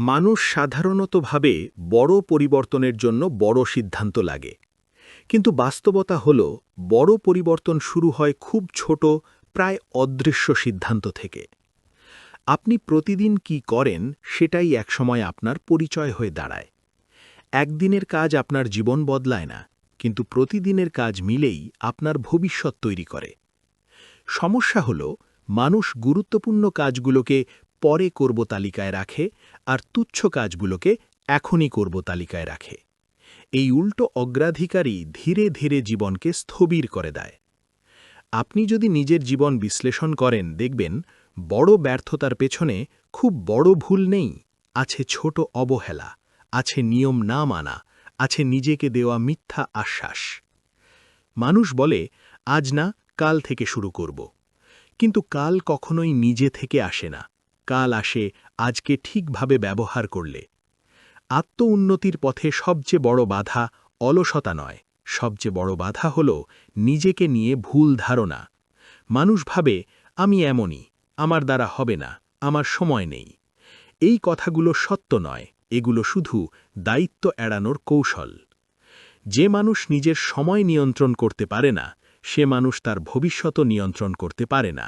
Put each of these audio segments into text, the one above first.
মানুষ সাধারণতভাবে বড় পরিবর্তনের জন্য বড় সিদ্ধান্ত লাগে, কিন্তু বাস্তবতা হল বড় পরিবর্তন শুরু হয় খুব ছোট, প্রায় অদৃশ্য সিদ্ধান্ত থেকে। আপনি প্রতিদিন কি করেন সেটাই একসময় আপনার পরিচয় হয়ে দাঁড়ায়। একদিনের কাজ আপনার জীবন বদলায় না, কিন্তু প্রতিদিনের কাজ মিলেই আপনার ভবিষ্যৎ তৈরি করে। সমস্যা হল মানুষ গুরুত্বপূর্ণ কাজগুলোকে পরে করব তালিকায় রাখে আর তুচ্ছ কাজগুলোকে এখনই করব তালিকায় রাখে। এই উল্টো অগ্রাধিকারই ধীরে ধীরে জীবনকে স্থবির করে দেয়। আপনি যদি নিজের জীবন বিশ্লেষণ করেন, দেখবেন বড় ব্যর্থতার পেছনে খুব বড় ভুল নেই, আছে ছোট অবহেলা, আছে নিয়ম না মানা, আছে নিজেকে দেওয়া মিথ্যা আশ্বাস। মানুষ বলে, আজ না, কাল থেকে শুরু করব। কিন্তু কাল কখনোই নিজে থেকে আসে না, কাল আসে আজকে ঠিকভাবে ব্যবহার করলে। আত্ম-উন্নতির পথে সবচেয়ে বড় বাধা অলসতা নয়, সবচেয়ে বড় বাধা হল নিজেকে নিয়ে ভুল ধারণা। মানুষ ভাবে, আমি এমনই, আমার দ্বারা হবে না, আমার সময় নেই। এই কথাগুলো সত্য নয়, এগুলো শুধু দায়িত্ব এড়ানোর কৌশল। যে মানুষ নিজের সময় নিয়ন্ত্রণ করতে পারে না, সে মানুষ তার ভবিষ্যৎও নিয়ন্ত্রণ করতে পারে না।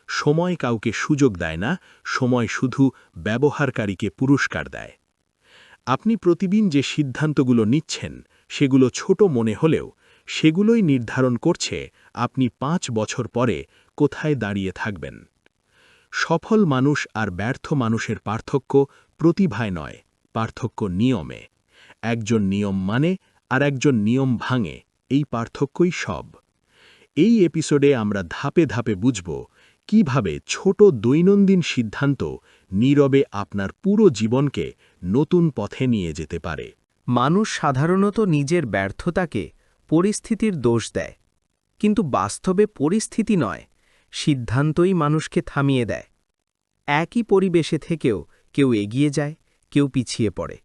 সময় কাউকে সুযোগ দেয় না, সময় শুধু ব্যবহারকারীকে পুরস্কার দেয়। আপনি প্রতিদিন যে সিদ্ধান্তগুলো নিচ্ছেন, সেগুলো ছোট মনে হলেও সেগুলোই নির্ধারণ করছে আপনি 5 বছর পরে কোথায় দাঁড়িয়ে থাকবেন। সফল মানুষ আর ব্যর্থ মানুষের পার্থক্য প্রতিভায় নয়, পার্থক্য নিয়মে। একজন নিয়ম মানে আর একজন নিয়ম ভাঙে, এই পার্থক্যই সব। এই এপিসোডে আমরা ধাপে ধাপে বুঝব কিভাবে ছোট দৈনন্দিন সিদ্ধান্ত নীরবে আপনার পুরো জীবনকে নতুন পথে নিয়ে যেতে পারে। মানুষ সাধারণত নিজের ব্যর্থতাকে পরিস্থিতির দোষ দেয়, কিন্তু বাস্তবে পরিস্থিতি নয়, সিদ্ধান্তই মানুষকে থামিয়ে দেয়। একই পরিবেশে থেকেও কেউ এগিয়ে যায়, কেউ পিছিয়ে পড়ে।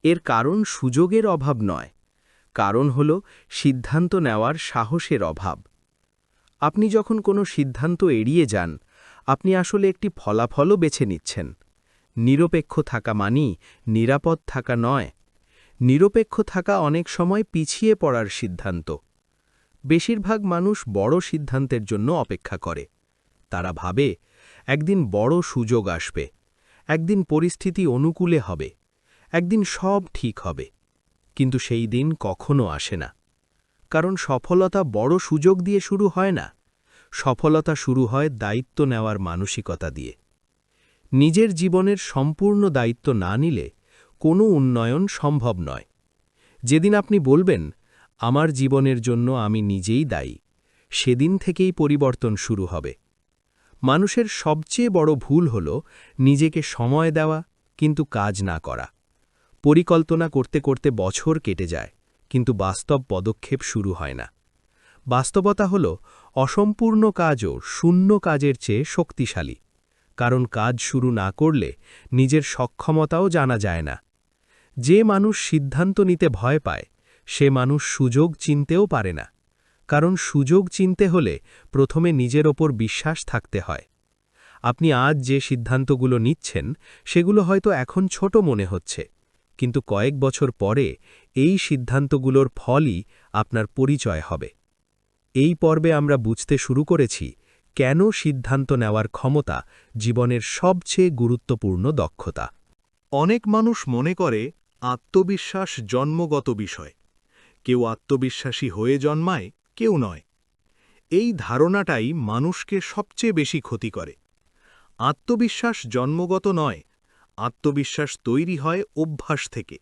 এর কারণ সুযোগের অভাব নয়, কারণ হল সিদ্ধান্ত নেওয়ার সাহসের অভাব। আপনি যখন কোনো সিদ্ধান্ত এড়িয়ে যান, আপনি আসলে একটি ফলাফলও বেছে নিচ্ছেন। নিরপেক্ষ থাকা মানেই নিরাপদ থাকা নয়। নিরপেক্ষ থাকা অনেক সময় পিছিয়ে পড়ার সিদ্ধান্ত। বেশিরভাগ মানুষ বড় সিদ্ধান্তের জন্য অপেক্ষা করে। তারা ভাবে, একদিন বড় সুযোগ আসবে, একদিন পরিস্থিতি অনুকূলে হবে, একদিন সব ঠিক হবে। কিন্তু সেই দিন কখনো আসে না। কারণ সফলতা বড় সুযোগ দিয়ে শুরু হয় না, সফলতা শুরু হয় দায়িত্ব নেওয়ার মানসিকতা দিয়ে। নিজের জীবনের সম্পূর্ণ দায়িত্ব না নিলে কোনো উন্নয়ন সম্ভব নয়। যেদিন আপনি বলবেন, আমার জীবনের জন্য আমি নিজেই দায়ী, সেদিন থেকেই পরিবর্তন শুরু হবে। মানুষের সবচেয়ে বড় ভুল হল নিজেকে সময় দেওয়া কিন্তু কাজ না করা। পরিকল্পনা করতে করতে বছর কেটে যায়, কিন্তু বাস্তব পদক্ষেপ শুরু হয় না। বাস্তবতা হল অসম্পূর্ণ কাজও শূন্য কাজের চেয়ে শক্তিশালী, কারণ কাজ শুরু না করলে নিজের সক্ষমতাও জানা যায় না। যে মানুষ সিদ্ধান্ত নিতে ভয় পায়, সে মানুষ সুযোগ চিনতেও পারে না, কারণ সুযোগ চিনতে হলে প্রথমে নিজের ওপর বিশ্বাস থাকতে হয়। আপনি আজ যে সিদ্ধান্তগুলো নিচ্ছেন, সেগুলো হয়তো এখন ছোট মনে হচ্ছে, কিন্তু কয়েক বছর পরে এই সিদ্ধান্তগুলোর ফলই আপনার পরিচয় হবে। এই পর্বে আমরা বুঝতে শুরু করেছি কেন সিদ্ধান্ত নেওয়ার ক্ষমতা জীবনের সবচেয়ে গুরুত্বপূর্ণ দক্ষতা। অনেক মানুষ মনে করে আত্মবিশ্বাস জন্মগত বিষয়, কেউ আত্মবিশ্বাসী হয়ে জন্মায়, কেউ নয়। এই ধারণাটাই মানুষকে সবচেয়ে বেশি ক্ষতি করে। আত্মবিশ্বাস জন্মগত নয়, আত্মবিশ্বাস তৈরি হয় অভ্যাস থেকে।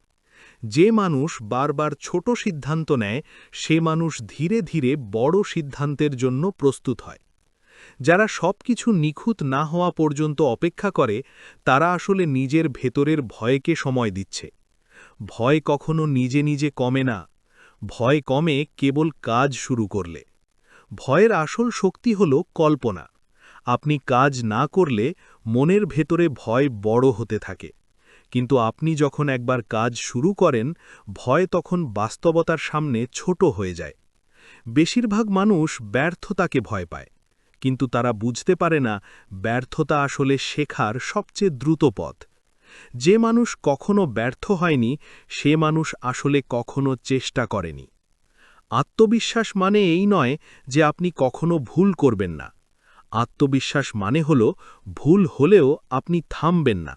যে মানুষ বারবার ছোট সিদ্ধান্ত নেয়, সে মানুষ ধীরে ধীরে বড় সিদ্ধান্তের জন্য প্রস্তুত হয়। যারা সবকিছু নিখুঁত না হওয়া পর্যন্ত অপেক্ষা করে, তারা আসলে নিজের ভেতরের ভয়কে সময় দিচ্ছে। ভয় কখনো নিজে নিজে কমে না, ভয় কমে কেবল কাজ শুরু করলে। ভয়ের আসল শক্তি হল কল্পনা। আপনি কাজ না করলে মনের ভেতরে ভয় বড় হতে থাকে, কিন্তু আপনি যখন একবার কাজ শুরু করেন, ভয় তখন বাস্তবতার সামনে ছোট হয়ে যায়। বেশিরভাগ মানুষ ব্যর্থতাকে ভয় পায়, কিন্তু তারা বুঝতে পারে না ব্যর্থতা আসলে শেখার সবচেয়ে দ্রুত পথ। যে মানুষ কখনো ব্যর্থ হয়নি সে মানুষ আসলে কখনো চেষ্টা করেনি। আত্মবিশ্বাস মানে এই নয় যে আপনি কখনো ভুল করবেন না। আত্মবিশ্বাস মানে হল ভুল হলেও আপনি থামবেন না।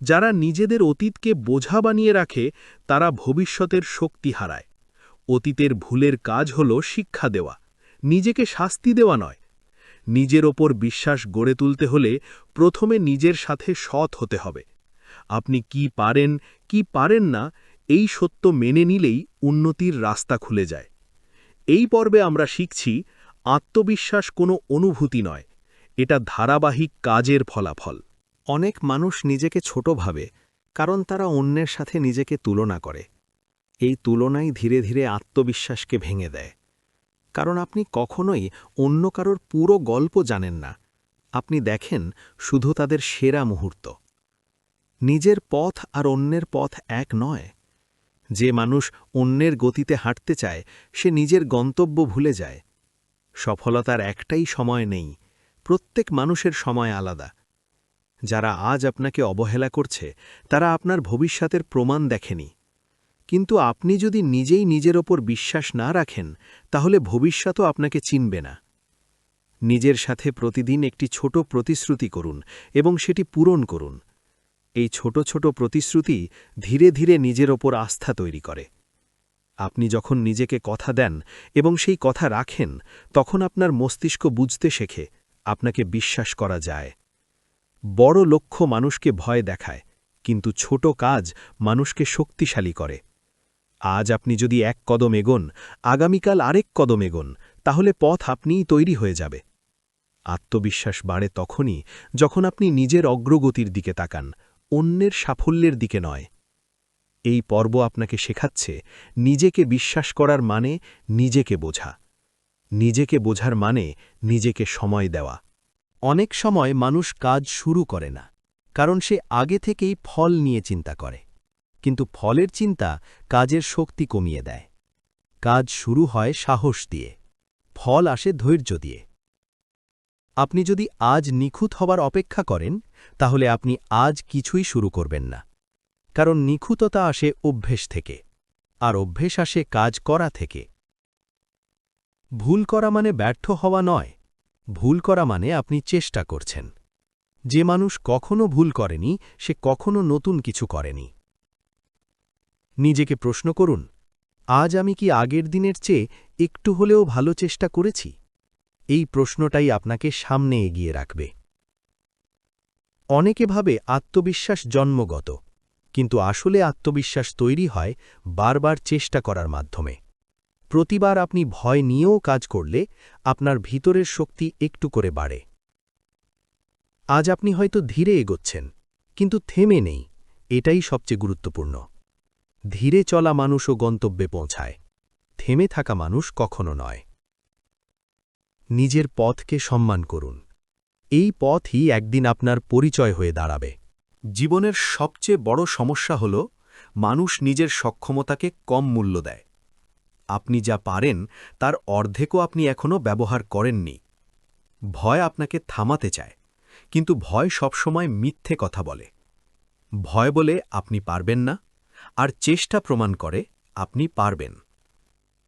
যারা নিজেদের অতীতকে বোঝা বানিয়ে রাখে তারা ভবিষ্যতের শক্তি হারায়। অতীতের ভুলের কাজ হল শিক্ষা দেওয়া, নিজেকে শাস্তি দেওয়া নয়। নিজের ওপর বিশ্বাস গড়ে তুলতে হলে প্রথমে নিজের সাথে সৎ হতে হবে। আপনি কি পারেন কি পারেন না এই সত্য মেনে নিলেই উন্নতির রাস্তা খুলে যায়। এই পর্বে আমরা শিখছি আত্মবিশ্বাস কোনো অনুভূতি নয়, এটা ধারাবাহিক কাজের ফলাফল। অনেক মানুষ নিজেকে ছোট ভাবে কারণ তারা অন্যের সাথে নিজেকে তুলনা করে। এই তুলনাই ধীরে ধীরে আত্মবিশ্বাসকে ভেঙে দেয়। কারণ আপনি কখনোই অন্য কারোর পুরো গল্প জানেন না, আপনি দেখেন শুধু তাদের সেরা মুহূর্ত। নিজের পথ আর অন্যের পথ এক নয়। যে মানুষ অন্যের গতিতে হাঁটতে চায় সে নিজের গন্তব্য ভুলে যায়। সফলতার একটাই সময় নেই, প্রত্যেক মানুষের সময় আলাদা। যারা আজ আপনাকে অবহেলা করছে তারা আপনার ভবিষ্যতের প্রমাণ দেখেনি। কিন্তু আপনি যদি নিজেই নিজের ওপর বিশ্বাস না রাখেন তাহলে ভবিষ্যতও আপনাকে চিনবে না। নিজের সাথে প্রতিদিন একটি ছোট প্রতিশ্রুতি করুন এবং সেটি পূরণ করুন। এই ছোট ছোট প্রতিশ্রুতি ধীরে ধীরে নিজের ওপর আস্থা তৈরি করে। আপনি যখন নিজেকে কথা দেন এবং সেই কথা রাখেন তখন আপনার মস্তিষ্ক বুঝতে শেখে আপনাকে বিশ্বাস করা যায়। বড় লক্ষ্য মানুষকে ভয় দেখায়, কিন্তু ছোট কাজ মানুষকে শক্তিশালী করে। আজ আপনি যদি এক কদম এগোন, আগামীকাল আরেক কদম এগোন, তাহলে পথ আপনিই তৈরি হয়ে যাবে। আত্মবিশ্বাস বাড়ে তখনই যখন আপনি নিজের অগ্রগতির দিকে তাকান, অন্যের সাফল্যের দিকে নয়। এই পর্ব আপনাকে শেখাচ্ছে নিজেকে বিশ্বাস করার মানে নিজেকে বোঝা। নিজেকে বোঝার মানে নিজেকে সময় দেওয়া। অনেক সময় মানুষ কাজ শুরু করে না, কারণ সে আগে থেকেই ফল নিয়ে চিন্তা করে। কিন্তু ফলের চিন্তা কাজের শক্তি কমিয়ে দেয়। কাজ শুরু হয় সাহস দিয়ে, ফল আসে ধৈর্য দিয়ে। আপনি যদি আজ নিখুঁত হবার অপেক্ষা করেন তাহলে আপনি আজ কিছুই শুরু করবেন না। কারণ নিখুঁততা আসে অভ্যেস থেকে, আর অভ্যেস আসে কাজ করা থেকে। ভুল করা মানে ব্যর্থ হওয়া নয়, ভুল করা মানে আপনি চেষ্টা করছেন। যে মানুষ কখনো ভুল করেনি সে কখনো নতুন কিছু করেনি। নিজেকে প্রশ্ন করুন, আজ আমি কি আগের দিনের চেয়ে একটু হলেও ভালো চেষ্টা করেছি? এই প্রশ্নটাই আপনাকে সামনে এগিয়ে রাখবে। অনেকে ভাবে আত্মবিশ্বাস জন্মগত, কিন্তু আসলে আত্মবিশ্বাস তৈরি হয় বারবার চেষ্টা করার মাধ্যমে। প্রতিবার আপনি ভয় নিয়েও কাজ করলে আপনার ভিতরের শক্তি একটু করে বাড়ে। আজ আপনি হয়তো ধীরে এগোচ্ছেন, কিন্তু থেমে নেই, এটাই সবচেয়ে গুরুত্বপূর্ণ। ধীরে চলা মানুষও গন্তব্যে পৌঁছায়, থেমে থাকা মানুষ কখনো নয়। নিজের পথকে সম্মান করুন, এই পথই একদিন আপনার পরিচয় হয়ে দাঁড়াবে। জীবনের সবচেয়ে বড় সমস্যা হল মানুষ নিজের সক্ষমতাকে কম মূল্য দেয়। আপনি যা পারেন তার অর্ধেকও আপনি এখনও ব্যবহার করেননি। ভয় আপনাকে থামাতে চায়, কিন্তু ভয় সবসময় মিথ্যে কথা বলে। ভয় বলে আপনি পারবেন না, আর চেষ্টা প্রমাণ করে আপনি পারবেন।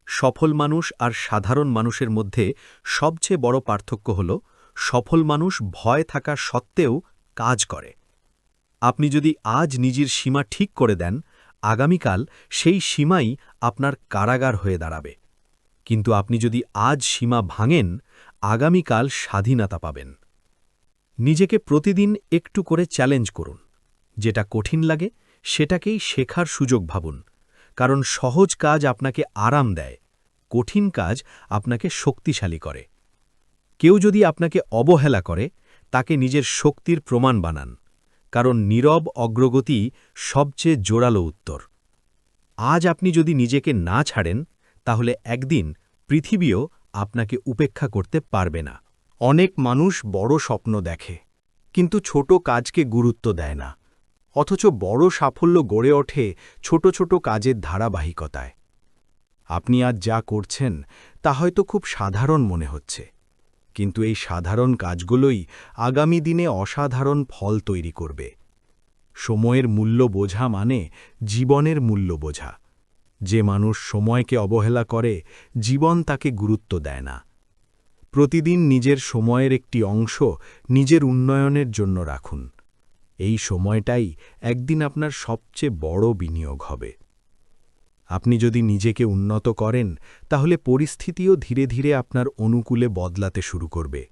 সফল মানুষ আর সাধারণ মানুষের মধ্যে সবচেয়ে বড় পার্থক্য হল সফল মানুষ ভয় থাকা সত্ত্বেও কাজ করে। আপনি যদি আজ নিজের সীমা ঠিক করে দেন, আগামীকাল সেই সীমাই আপনার কারাগার হয়ে দাঁড়াবে। কিন্তু আপনি যদি আজ সীমা ভাঙেন, আগামীকাল স্বাধীনতা পাবেন। নিজেকে প্রতিদিন একটু করে চ্যালেঞ্জ করুন। যেটা কঠিন লাগে সেটাকেই শেখার সুযোগ ভাবুন, কারণ সহজ কাজ আপনাকে আরাম দেয়, কঠিন কাজ আপনাকে শক্তিশালী করে। কেউ যদি আপনাকে অবহেলা করে তাকে নিজের শক্তির প্রমাণ বানান, কারণ নীরব অগ্রগতি সবচেয়ে জোরালো উত্তর। আজ আপনি যদি নিজেকে না ছাড়েন তাহলে একদিন পৃথিবীও আপনাকে উপেক্ষা করতে পারবে না। অনেক মানুষ বড় স্বপ্ন দেখে, কিন্তু ছোট কাজকে গুরুত্ব দেয় না। অথচ বড় সাফল্য গড়ে ওঠে ছোট ছোট কাজের ধারাবাহিকতায়। আপনি আজ যা করছেন তা হয়তো খুব সাধারণ মনে হচ্ছে, কিন্তু এই সাধারণ কাজগুলোই আগামী দিনে অসাধারণ ফল তৈরি করবে। সময়ের মূল্য বোঝা মানে জীবনের মূল্য বোঝা। যে মানুষ সময়কে অবহেলা করে, জীবন তাকে গুরুত্ব দেয় না। প্রতিদিন নিজের সময়ের একটি অংশ নিজের উন্নয়নের জন্য রাখুন। এই সময়টাই একদিন আপনার সবচেয়ে বড় বিনিয়োগ হবে। আপনি যদি নিজেকে উন্নত করেন, তাহলে পরিস্থিতিও ধীরে ধীরে আপনার অনুকূলে বদলাতে শুরু করবে।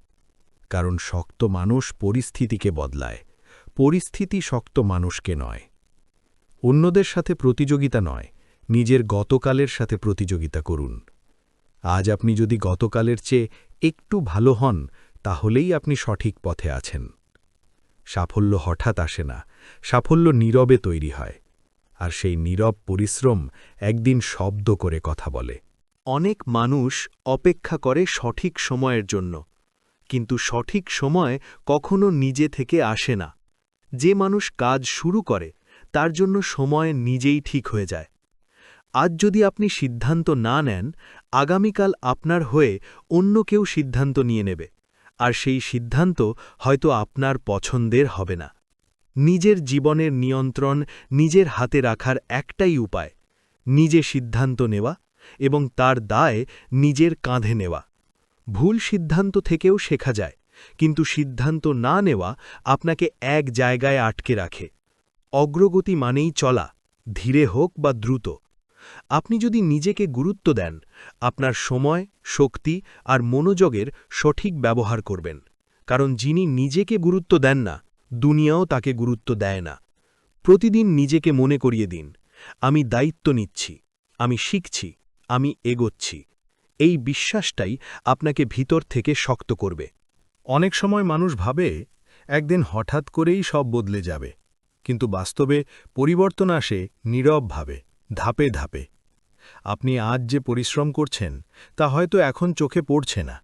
কারণ শক্ত মানুষ পরিস্থিতিকে বদলায়, পরিস্থিতি শক্ত মানুষকে নয়। অন্যদের সাথে প্রতিযোগিতা নয়, নিজের গতকালের সাথে প্রতিযোগিতা করুন। আজ আপনি যদি গতকালের চেয়ে একটু ভালো হন, তাহলেই আপনি সঠিক পথে আছেন। সাফল্য হঠাৎ আসে না, সাফল্য নীরবে তৈরি হয়। আর সেই নীরব পরিশ্রম একদিন শব্দ করে কথা বলে। অনেক মানুষ অপেক্ষা করে সঠিক সময়ের জন্য, কিন্তু সঠিক সময় কখনো নিজে থেকে আসে না। যে মানুষ কাজ শুরু করে, তার জন্য সময় নিজেই ঠিক হয়ে যায়। আজ যদি আপনি সিদ্ধান্ত না নেন, আগামীকাল আপনার হয়ে অন্য কেউ সিদ্ধান্ত নিয়ে নেবে, আর সেই সিদ্ধান্ত হয়তো আপনার পছন্দের হবে না। নিজের জীবনের নিয়ন্ত্রণ নিজের হাতে রাখার একটাই উপায়, নিজে সিদ্ধান্ত নেওয়া এবং তার দায় নিজের কাঁধে নেওয়া। ভুল সিদ্ধান্ত থেকেও শেখা যায়, কিন্তু সিদ্ধান্ত না নেওয়া আপনাকে এক জায়গায় আটকে রাখে। অগ্রগতি মানেই চলা, ধীরে হোক বা দ্রুত। আপনি যদি নিজেকে গুরুত্ব দেন, আপনার সময়, শক্তি আর মনোযোগের সঠিক ব্যবহার করবেন। কারণ যিনি নিজেকে গুরুত্ব দেন না, দুনিয়াও তাকে গুরুত্ব দেয় না। প্রতিদিন নিজেকে মনে করিয়ে দিন, আমি দায়িত্ব নিচ্ছি, আমি শিখছি, আমি এগোচ্ছি। এই বিশ্বাসটাই আপনাকে ভিতর থেকে শক্ত করবে। অনেক সময় মানুষ ভাবে, একদিন হঠাৎ করেই সব বদলে যাবে। কিন্তু বাস্তবে পরিবর্তন আসে নীরবভাবে, ধাপে ধাপে। আপনি আজ যে পরিশ্রম করছেন, তা হয়তো এখন চোখে পড়ছে না,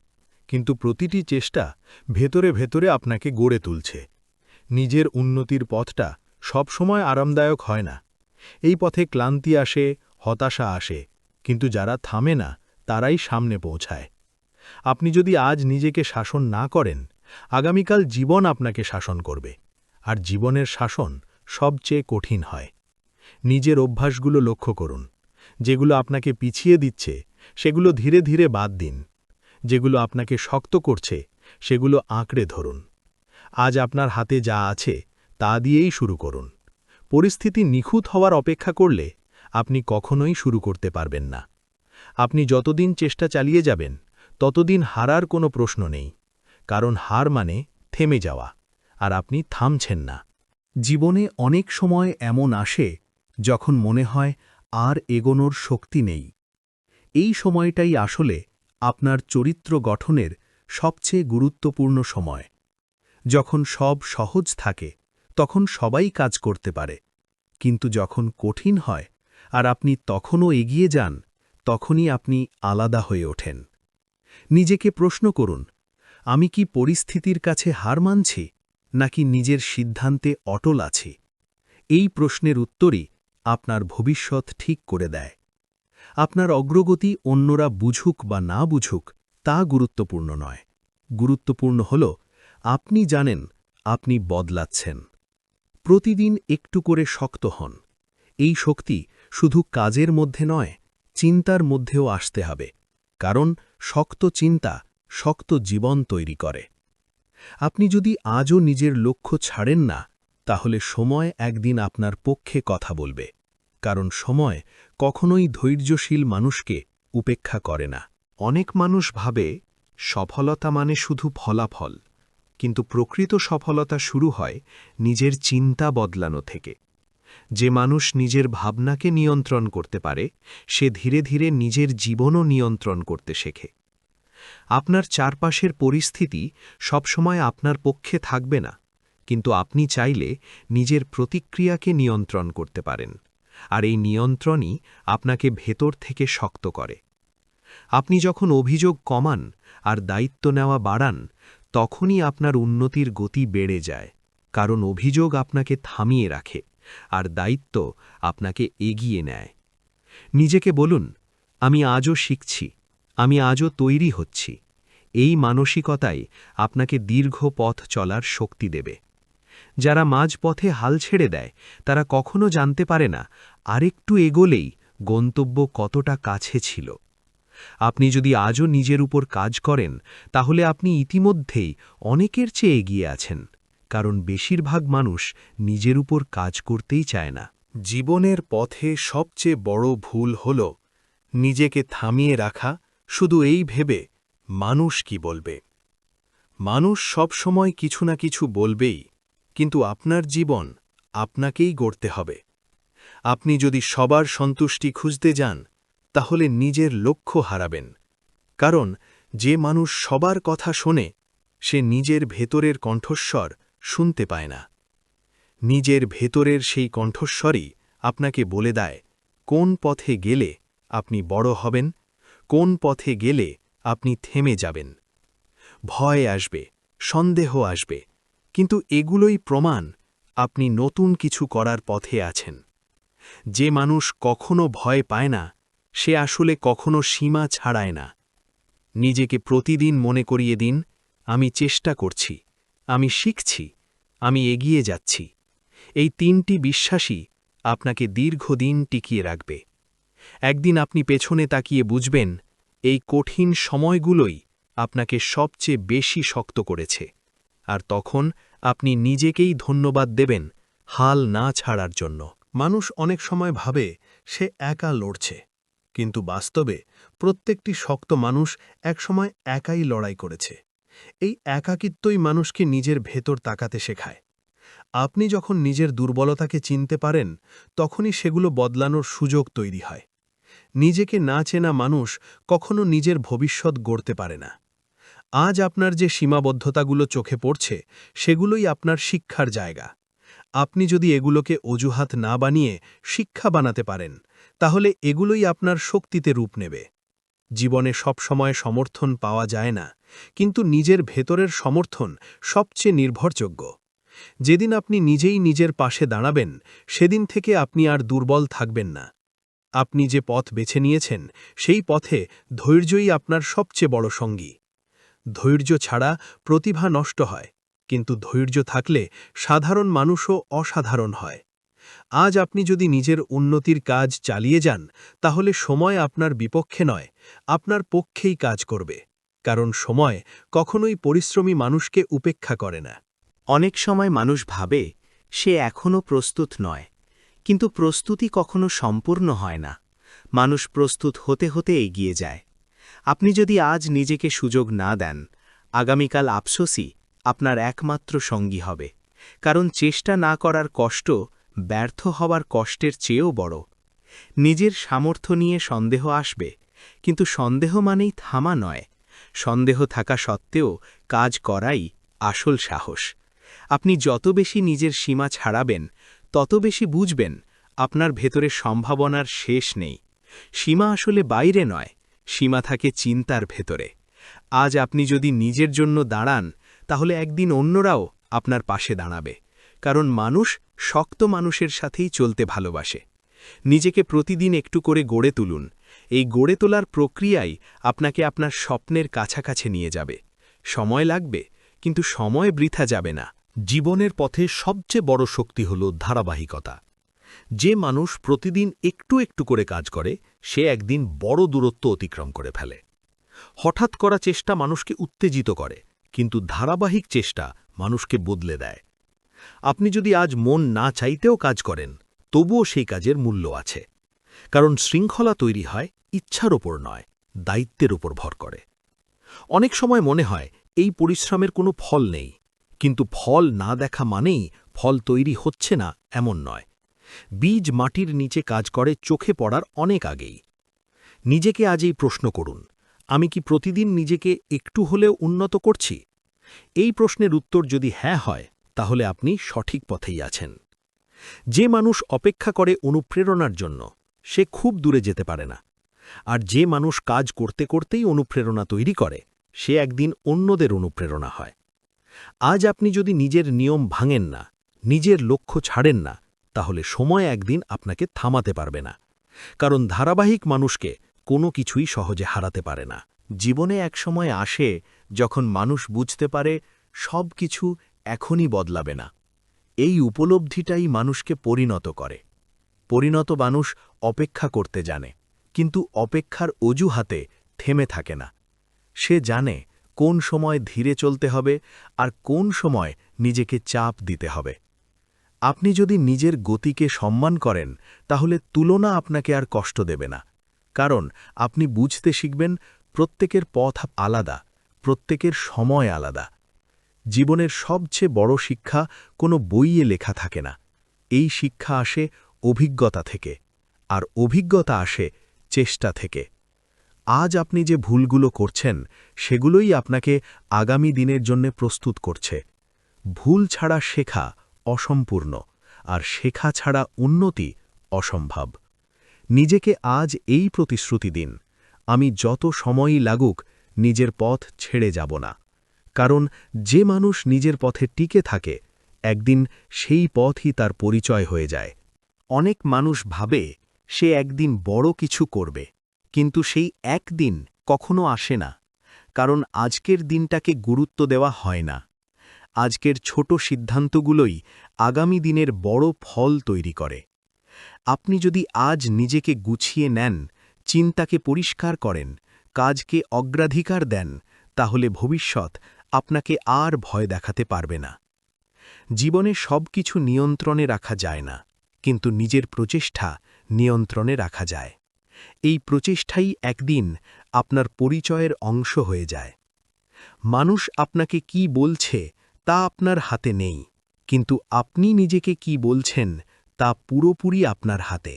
কিন্তু প্রতিটি চেষ্টা ভেতরে ভেতরে আপনাকে গড়ে তুলছে। নিজের উন্নতির পথটা সবসময় আরামদায়ক হয় না। এই পথে ক্লান্তি আসে, হতাশা আসে, কিন্তু যারা থামে না, তারাই সামনে পৌঁছায়। আপনি যদি আজ নিজেকে শাসন না করেন, আগামীকাল জীবন আপনাকে শাসন করবে। আর জীবনের শাসন সবচেয়ে কঠিন হয়। নিজের অভ্যাসগুলো লক্ষ্য করুন। যেগুলো আপনাকে পিছিয়ে দিচ্ছে, সেগুলো ধীরে ধীরে বাদ দিন। যেগুলো আপনাকে শক্ত করছে, সেগুলো আঁকড়ে ধরুন। আজ আপনার হাতে যা আছে, তা দিয়েই শুরু করুন। পরিস্থিতি নিখুঁত হওয়ার অপেক্ষা করলে আপনি কখনোই শুরু করতে পারবেন না। আপনি যতদিন চেষ্টা চালিয়ে যাবেন, ততদিন হারার কোনো প্রশ্ন নেই। কারণ হার মানে থেমে যাওয়া, আর আপনি থামছেন না। জীবনে অনেক সময় এমন আসে, যখন মনে হয় আর এগোনোর শক্তি নেই। এই সময়টাই আসলে আপনার চরিত্র গঠনের সবচেয়ে গুরুত্বপূর্ণ সময়। যখন সব সহজ থাকে, তখন সবাই কাজ করতে পারে। কিন্তু যখন কঠিন হয় আর আপনি তখনও এগিয়ে যান, তখনই আপনি আলাদা হয়ে ওঠেন। নিজেকে প্রশ্ন করুন, আমি কি পরিস্থিতির কাছে হার মানছি, নাকি নিজের সিদ্ধান্তে অটল আছি? এই প্রশ্নের উত্তরই আপনার ভবিষ্যৎ ঠিক করে দেয়। আপনার অগ্রগতি অন্যরা বুঝুক বা না বুঝুক, তা গুরুত্বপূর্ণ নয়। গুরুত্বপূর্ণ হল, আপনি জানেন আপনি বদলাচ্ছেন। প্রতিদিন একটু করে শক্ত হন। এই শক্তি শুধু কাজের মধ্যে নয়, চিন্তার মধ্যেও আসতে হবে। কারণ শক্ত চিন্তা শক্ত জীবন তৈরি করে। আপনি যদি আজও নিজের লক্ষ্য ছাড়েন না, তাহলে সময় একদিন আপনার পক্ষে কথা বলবে। কারণ সময় কখনোই ধৈর্যশীল মানুষকে উপেক্ষা করে না। অনেক মানুষ ভাবে সফলতা মানে শুধু ফলাফল, কিন্তু প্রকৃত সফলতা শুরু হয় নিজের চিন্তা বদলানো থেকে। যে মানুষ নিজের ভাবনাকে নিয়ন্ত্রণ করতে পারে, সে ধীরে ধীরে নিজের জীবনও নিয়ন্ত্রণ করতে শেখে। আপনার চারপাশের পরিস্থিতি সবসময় আপনার পক্ষে থাকবে না, কিন্তু আপনি চাইলে নিজের প্রতিক্রিয়াকে নিয়ন্ত্রণ করতে পারেন। আর এই নিয়ন্ত্রণই আপনাকে ভেতর থেকে শক্ত করে। আপনি যখন অভিযোগ কমান আর দায়িত্ব নেওয়া বাড়ান, তখনই আপনার উন্নতির গতি বেড়ে যায়। কারণ অভিযোগ আপনাকে থামিয়ে রাখে, আর দায়িত্ব আপনাকে এগিয়ে নেয়। নিজেকে বলুন, আমি আজও শিখছি, আমি আজও তৈরি হচ্ছি। এই মানসিকতাই আপনাকে দীর্ঘ পথ চলার শক্তি দেবে। যারা মাঝপথে হাল ছেড়ে দেয় তারা কখনো জানতে পারে না আরেকটু এগোলেই গন্তব্য কতটা কাছে ছিল। আপনি যদি আজও নিজের উপর কাজ করেন তাহলে আপনি ইতিমধ্যেই অনেকের চেয়ে এগিয়ে আছেন, কারণ বেশিরভাগ মানুষ নিজের উপর কাজ করতেই চায় না। জীবনের পথে সবচেয়ে বড় ভুল হল নিজেকে থামিয়ে রাখা, শুধু এই ভেবে মানুষ কি বলবে। মানুষ সবসময় কিছু না কিছু বলবেই, কিন্তু আপনার জীবন আপনাকেই গড়তে হবে। আপনি যদি সবার সন্তুষ্টি খুঁজতে যান তাহলে নিজের লক্ষ্য হারাবেন, কারণ যে মানুষ সবার কথা শোনে সে নিজের ভেতরের কণ্ঠস্বর শুনতে পায় না। নিজের ভেতরের সেই কণ্ঠস্বরই আপনাকে বলে দেয় কোন পথে গেলে আপনি বড় হবেন, কোন পথে গেলে আপনি থেমে যাবেন। ভয় আসবে, সন্দেহ আসবে, কিন্তু এগুলোই প্রমাণ আপনি নতুন কিছু করার পথে আছেন। যে মানুষ কখনো ভয় পায় না সে আসলে কখনো সীমা ছাড়ায় না। নিজেকে প্রতিদিন মনে করিয়ে দিন, আমি চেষ্টা করছি, আমি শিখছি, আমি এগিয়ে যাচ্ছি। এই 3টি বিশ্বাসই আপনাকে দীর্ঘদিন টিকিয়ে রাখবে। একদিন আপনি পেছনে তাকিয়ে বুঝবেন এই কঠিন সময়গুলোই আপনাকে সবচেয়ে বেশি শক্ত করেছে, আর তখন আপনি নিজেকেই ধন্যবাদ দেবেন হাল না ছাড়ার জন্য। মানুষ অনেক সময় ভাবে সে একা লড়ছে, কিন্তু বাস্তবে প্রত্যেকটি শক্ত মানুষ একসময় একাই লড়াই করেছে। এই একাকিত্বই মানুষকে নিজের ভেতর তাকাতে শেখায়। আপনি যখন নিজের দুর্বলতাকে চিনতে পারেন তখনই সেগুলো বদলানোর সুযোগ তৈরি হয়। নিজেকে না চেনা মানুষ কখনো নিজের ভবিষ্যৎ গড়তে পারে না। আজ আপনার যে সীমাবদ্ধতাগুলো চোখে পড়ছে সেগুলোই আপনার শিক্ষার জায়গা। আপনি যদি এগুলোকে অজুহাত না বানিয়ে শিক্ষা বানাতে পারেন তাহলে এগুলোই আপনার শক্তিতে রূপ নেবে। জীবনে সবসময় সমর্থন পাওয়া যায় না, কিন্তু নিজের ভেতরের সমর্থন সবচেয়ে নির্ভরযোগ্য। যেদিন আপনি নিজেই নিজের পাশে দাঁড়াবেন সেদিন থেকে আপনি আর দুর্বল থাকবেন না। আপনি যে পথ বেছে নিয়েছেন সেই পথে ধৈর্যই আপনার সবচেয়ে বড় সঙ্গী। ধৈর্য ছাড়া প্রতিভা নষ্ট হয়, কিন্তু ধৈর্য থাকলে সাধারণ মানুষও অসাধারণ হয়। আজ আপনি যদি নিজের উন্নতির কাজ চালিয়ে যান তাহলে সময় আপনার বিপক্ষে নয়, আপনার পক্ষেই কাজ করবে, কারণ সময় কখনোই পরিশ্রমী মানুষকে উপেক্ষা করে না। অনেক সময় মানুষ ভাবে সে এখনও প্রস্তুত নয়, কিন্তু প্রস্তুতি কখনো সম্পূর্ণ হয় না। মানুষ প্রস্তুত হতে হতে এগিয়ে যায়। আপনি যদি আজ নিজেকে সুযোগ না দেন, আগামীকাল আফসোসই আপনার একমাত্র সঙ্গী হবে, কারণ চেষ্টা না করার কষ্ট ব্যর্থ হওয়ার কষ্টের চেয়েও বড়। নিজের সামর্থ্য নিয়ে সন্দেহ আসবে, কিন্তু সন্দেহ মানেই থামা নয়। সন্দেহ থাকা সত্ত্বেও কাজ করাই আসল সাহস। আপনি যত বেশি নিজের সীমা ছাড়াবেন তত বেশি বুঝবেন আপনার ভেতরে সম্ভাবনার শেষ নেই। সীমা আসলে বাইরে নয়, সীমা থাকে চিন্তার ভেতরে। আজ আপনি যদি নিজের জন্য দাঁড়ান তাহলে একদিন অন্যরাও আপনার পাশে দাঁড়াবে, কারণ মানুষ শক্ত মানুষের সাথেই চলতে ভালোবাসে। নিজেকে প্রতিদিন একটু করে গড়ে তুলুন। এই গড়ে তোলার প্রক্রিয়াই আপনাকে আপনার স্বপ্নের কাছাকাছি নিয়ে যাবে। সময় লাগবে, কিন্তু সময় বৃথা যাবে না। জীবনের পথে সবচেয়ে বড় শক্তি হল ধারাবাহিকতা। যে মানুষ প্রতিদিন একটু একটু করে কাজ করে সে একদিন বড় দূরত্ব অতিক্রম করে ফেলে। হঠাৎ করা চেষ্টা মানুষকে উত্তেজিত করে, কিন্তু ধারাবাহিক চেষ্টা মানুষকে বদলে দেয়। আপনি যদি আজ মন না চাইতেও কাজ করেন তবুও সেই কাজের মূল্য আছে, কারণ শৃঙ্খলা তৈরি হয় ইচ্ছার ওপর নয়, দায়িত্বের উপর ভর করে। অনেক সময় মনে হয় এই পরিশ্রমের কোনো ফল নেই, কিন্তু ফল না দেখা মানেই ফল তৈরি হচ্ছে না এমন নয়। বীজ মাটির নিচে কাজ করে চোখে পড়ার অনেক আগেই। নিজেকে আজ এই প্রশ্ন করুন, আমি কি প্রতিদিন নিজেকে একটু হলেও উন্নত করছি? এই প্রশ্নের উত্তর যদি হ্যাঁ হয় তাহলে আপনি সঠিক পথেই আছেন। যে মানুষ অপেক্ষা করে অনুপ্রেরণার জন্য সে খুব দূরে যেতে পারে না, আর যে মানুষ কাজ করতে করতেই অনুপ্রেরণা তৈরি করে সে একদিন অন্যদের অনুপ্রেরণা হয়। আজ আপনি যদি নিজের নিয়ম ভাঙেন না, নিজের লক্ষ্য ছাড়েন না, তাহলে সময় একদিন আপনাকে থামাতে পারবে না, কারণ ধারাবাহিক মানুষকে কোনো কিছুই সহজে হারাতে পারে না। জীবনে এক সময় আসে যখন মানুষ বুঝতে পারে সব কিছু এখনই বদলাবে না, এই উপলব্ধিটাই মানুষকে পরিণত করে। পরিণত মানুষ অপেক্ষা করতে জানে, কিন্তু অপেক্ষার অজুহাতে থেমে থাকে না। সে জানে কোন সময় ধীরে চলতে হবে আর কোন সময় নিজেকে চাপ দিতে হবে। আপনি যদি নিজের গতিকে সম্মান করেন, তাহলে তুলনা আপনাকে আর কষ্ট দেবে না, কারণ আপনি বুঝতে শিখবেন প্রত্যেকের পথ আলাদা, প্রত্যেকের সময় আলাদা। জীবনের সবচেয়ে বড় শিক্ষা কোনো বইয়ে লেখা থাকে না। এই শিক্ষা আসে অভিজ্ঞতা থেকে, আর অভিজ্ঞতা আসে চেষ্টা থেকে। আজ আপনি যে ভুলগুলো করছেন, সেগুলোই আপনাকে আগামী দিনের জন্য প্রস্তুত করছে। ভুল ছাড়া শেখা অসম্পূর্ণ, আর শেখা ছাড়া উন্নতি অসম্ভব। নিজেকে আজ এই প্রতিশ্রুতি দিন, আমি যত সময়ই লাগুক নিজের পথ ছেড়ে যাব না। কারণ যে মানুষ নিজের পথে টিকে থাকে, একদিন সেই পথই তার পরিচয় হয়ে যায়। অনেক মানুষ ভাবে সে একদিন বড় কিছু করবে, কিন্তু সেই একদিন কখনো আসে না, কারণ আজকের দিনটাকে গুরুত্ব দেওয়া হয় না। আজকের ছোট সিদ্ধান্তগুলোই আগামী দিনের বড় ফল তৈরি করে। আপনি যদি আজ নিজেকে গুছিয়ে নেন, চিন্তাকে পরিষ্কার করেন, কাজকে অগ্রাধিকার দেন, তাহলে ভবিষ্যৎ আপনাকে আর ভয় দেখাতে পারবে না। জীবনে সবকিছু নিয়ন্ত্রণে রাখা যায় না, কিন্তু নিজের প্রচেষ্টা নিয়ন্ত্রণে রাখা যায়। এই প্রচেষ্টাই একদিন আপনার পরিচয়ের অংশ হয়ে যায়। মানুষ আপনাকে কি বলছে তা আপনার হাতে নেই, কিন্তু আপনি নিজেকে কি বলছেন তা পুরোপুরি আপনার হাতে।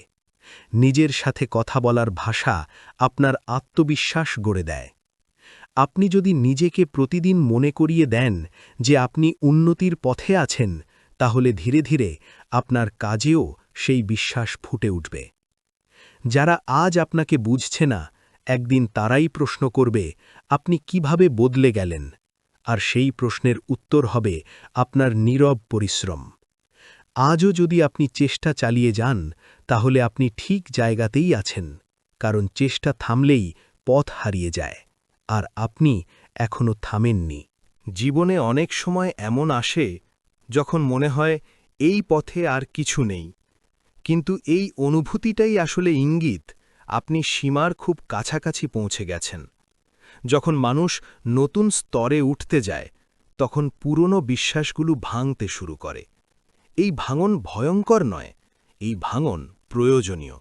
নিজের সাথে কথা বলার ভাষা আপনার আত্মবিশ্বাস গড়ে দেয়। আপনি যদি নিজেকে প্রতিদিন মনে করিয়ে দেন যে আপনি উন্নতির পথে আছেন, তাহলে ধীরে ধীরে আপনার কাজেও সেই বিশ্বাস ফুটে উঠবে। যারা আজ আপনাকে বুঝছে না, একদিন তারাই প্রশ্ন করবে আপনি কিভাবে বদলে গেলেন, আর সেই প্রশ্নের উত্তর হবে আপনার নীরব পরিশ্রম। আজও যদি আপনি চেষ্টা চালিয়ে যান, তাহলে আপনি ঠিক জায়গাতেই আছেন, কারণ চেষ্টা থামলেই পথ হারিয়ে যায়, আর আপনি এখনো থামেননি। জীবনে অনেক সময় এমন আসে যখন মনে হয় এই পথে আর কিছু নেই, কিন্তু এই অনুভূতিটাই আসলে ইঙ্গিত আপনি সীমার খুব কাছাকাছি পৌঁছে গেছেন। যখন মানুষ নতুন স্তরে উঠতে যায়, তখন পুরনো বিশ্বাসগুলো ভাঙতে শুরু করে। এই ভাঙন ভয়ঙ্কর নয়, এই ভাঙন প্রয়োজনীয়।